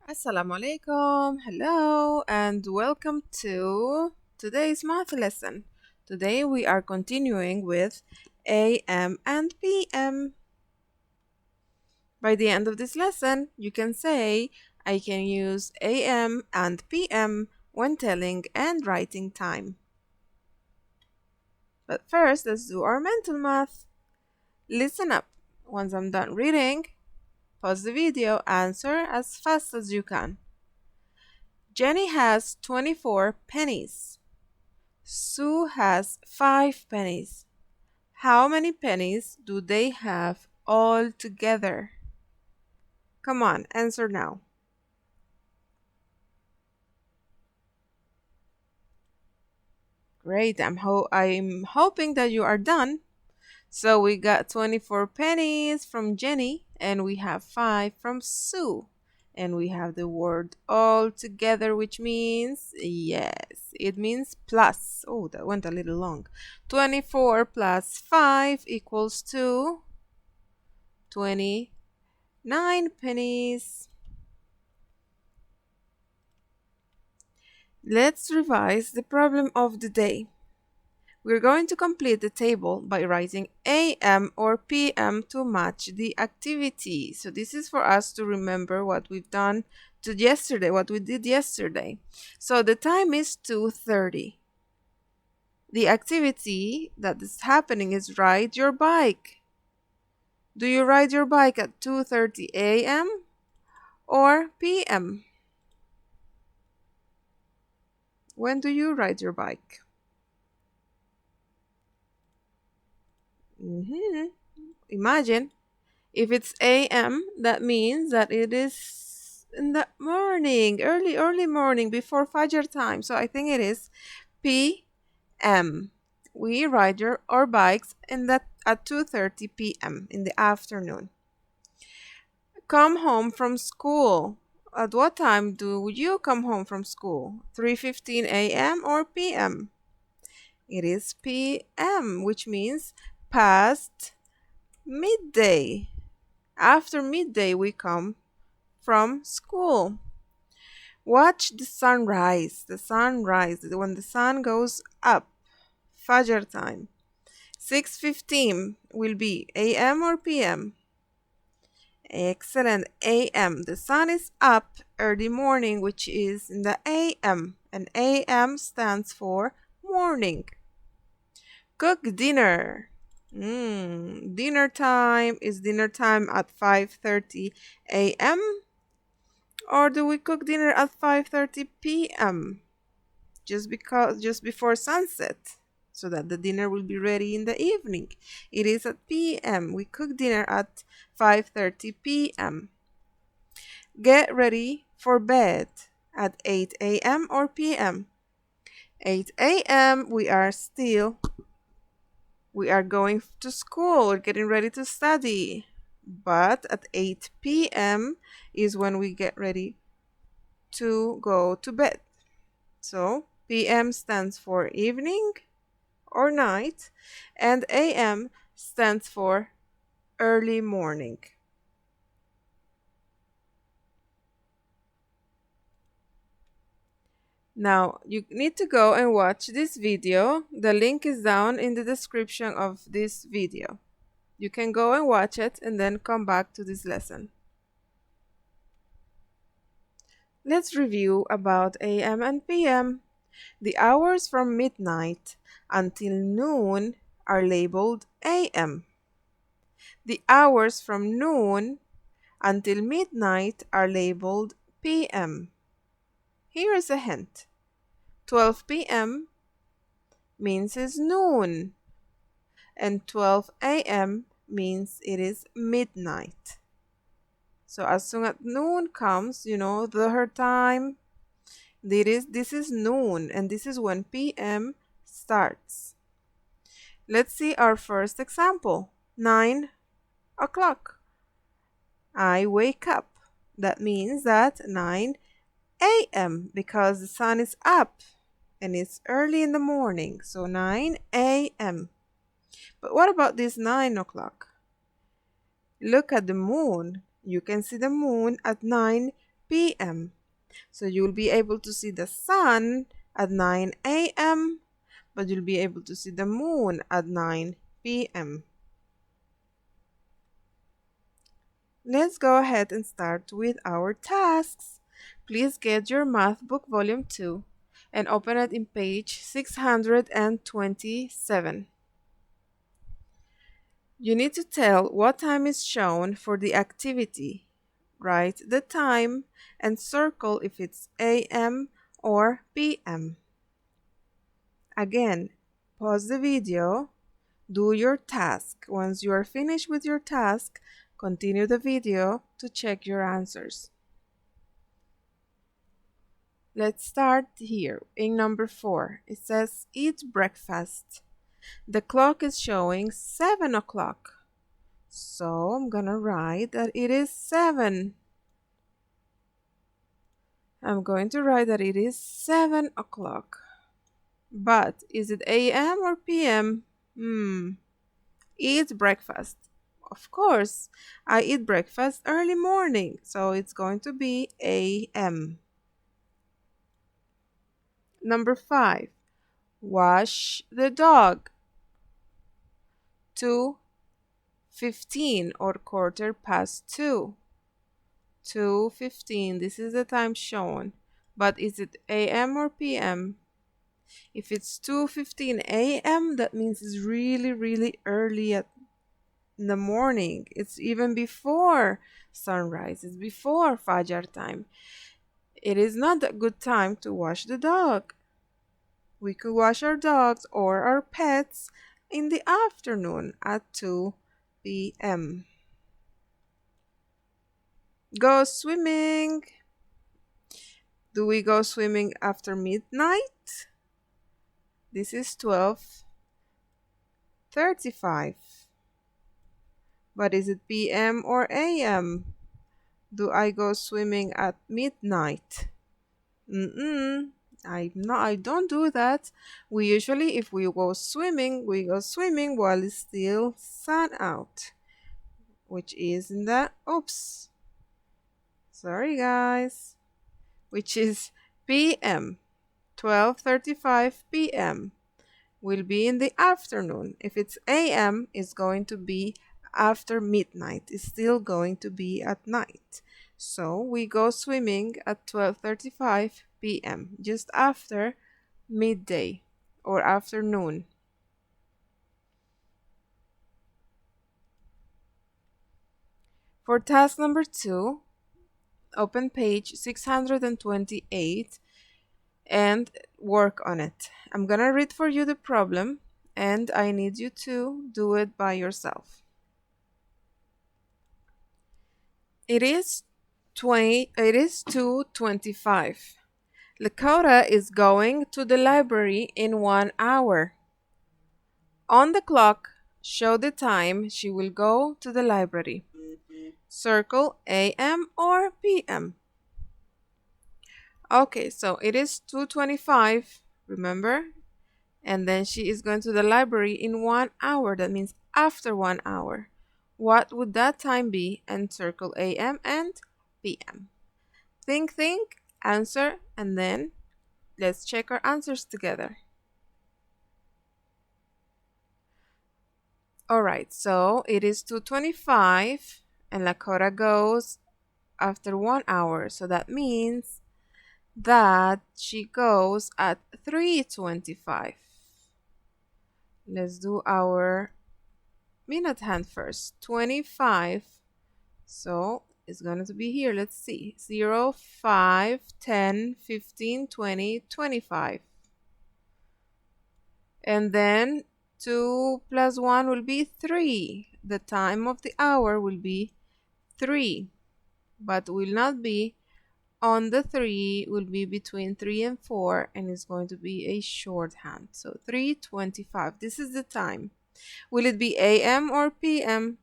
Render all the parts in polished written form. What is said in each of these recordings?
Assalamu alaikum, hello, and welcome to today's math lesson. Today we are continuing with AM and PM. By the end of this lesson, you can say, I can use AM and PM when telling and writing time. But first, let's do our mental math. Listen up. Once I'm done reading, pause the video, answer as fast as you can. Jenny has 24 pennies. Sue has 5 pennies. How many pennies do they have all together? Come on, answer now. Great, I'm hoping that you are done. So we got 24 pennies from Jenny and we have 5 from Sue. And we have the word all together, which means, yes, it means plus. Oh, that went a little long. 24 plus 5 equals to 29 pennies. Let's revise the problem of the day. We're going to complete the table by writing AM or PM to match the activity. So this is for us to remember what we've done what we did yesterday. So the time is 2:30. The activity that is happening is ride your bike. Do you ride your bike at 2:30 AM or PM? When do you ride your bike? Imagine if it's AM, that means that it is in the morning, early morning before Fajr time. So I think it is PM. We ride our bikes at 2:30 PM in the afternoon. Come home from school. At what time do you come home from school? 3:15 AM or PM? It is PM, which means past midday. After midday, we come from school. Watch the sunrise. The sunrise, when the sun goes up, Fajr time. 6:15 will be AM or PM? Excellent, AM. The sun is up early morning, which is in the AM, and AM stands for morning. Cook dinner. Dinner time. Is dinner time at 5:30 AM? Or do we cook dinner at 5:30 PM? Just before sunset, so that the dinner will be ready in the evening. It is at PM. We cook dinner at 5:30 PM. Get ready for bed at 8 AM or PM? 8 AM, we are going to school. We're getting ready to study. But at 8 PM is when we get ready to go to bed. So PM stands for evening or night, and AM stands for early morning. Now, you need to go and watch this video. The link is down in the description of this video. You can go and watch it and then come back to this lesson. Let's review about AM and PM. The hours from midnight until noon are labeled AM. The hours from noon until midnight are labeled PM. Here is a hint. 12 PM means it's noon, and 12 AM means it is midnight. So as soon as noon comes, her time, this is noon, and this is when PM starts. Let's see our first example. 9 o'clock. I wake up. That means that 9 AM, because the sun is up and it's early in the morning. So 9 AM. But what about this 9 o'clock? Look at the moon. You can see the moon at 9 p.m. So you'll be able to see the sun at 9 a.m., but you'll be able to see the moon at 9 p.m. Let's go ahead and start with our tasks. Please get your math book volume 2 and open it in page 627. You need to tell what time is shown for the activity. Write the time and circle if it's AM or PM. Again, pause the video, do your task. Once you are finished with your task, continue the video to check your answers. Let's start here in number 4. It says eat breakfast. The clock is showing 7 o'clock. So I'm gonna write that it is 7. I'm going to write that it is 7 o'clock. But is it AM or PM? Eat breakfast. Of course, I eat breakfast early morning, so it's going to be AM. Number 5. Wash the dog. 2:15 or quarter past 2. 2:15. This is the time shown. But is it AM or PM? If it's 2:15 a.m., that means it's really, really early in the morning. It's even before sunrise. It's before Fajr time. It is not a good time to wash the dog. We could wash our dogs or our pets in the afternoon at 2 p.m. Go swimming. Do we go swimming after midnight? This is 12:35. But is it PM or AM? Do I go swimming at midnight? I don't do that. We usually, if we go swimming while it's still sun out, which is in the, sorry guys, which is PM. 12:35 p.m. will be in the afternoon. If it's AM, it's going to be after midnight. It's still going to be at night. So we go swimming at 12:35 p.m., just after midday or afternoon. For task number 2, open page 628 and work on it. I'm gonna read for you the problem and I need you to do it by yourself. It is 2:25. Lakota is going to the library in 1 hour. On the clock, show the time she will go to the library. Circle AM or PM. Okay, so it is 2:25, remember? And then she is going to the library in 1 hour. That means after 1 hour. What would that time be? And circle AM and PM. Think, answer, and then let's check our answers together. Alright, so it is 2:25 and Lakota goes after 1 hour. So that means that she goes at 3:25. Let's do our minute hand first. 25. So it's going to be here. Let's see. 0, 5, 10, 15, 20, 25. And then 2 plus 1 will be 3. The time of the hour will be 3. But will not be on the 3, will be between 3 and 4, and it's going to be a shorthand. So 3:25. This is the time. Will it be AM or PM?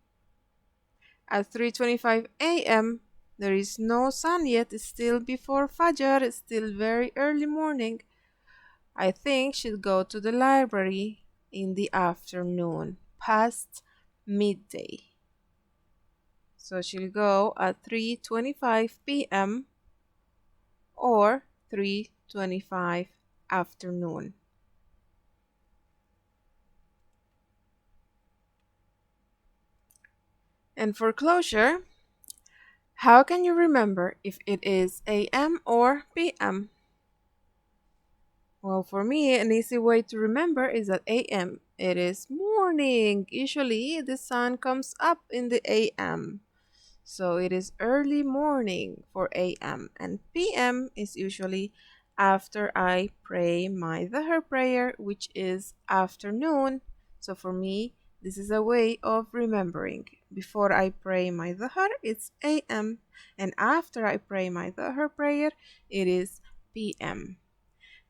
At 3:25 a.m., there is no sun yet. It's still before Fajr. It's still very early morning. I think she'll go to the library in the afternoon, past midday. So she'll go at 3:25 p.m. or 3:25 afternoon. And for closure, how can you remember if it is AM or PM? Well, for me, an easy way to remember is that AM, it is morning. Usually, the sun comes up in the AM. So it is early morning for AM, and PM is usually after I pray my Dhuhr prayer, which is afternoon. So for me, this is a way of remembering. Before I pray my Dhuhr, it's AM, and after I pray my Dhuhr prayer, it is PM.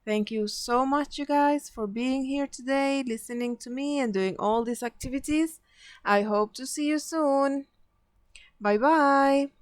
Thank you so much, you guys, for being here today, listening to me, and doing all these activities. I hope to see you soon. Bye bye.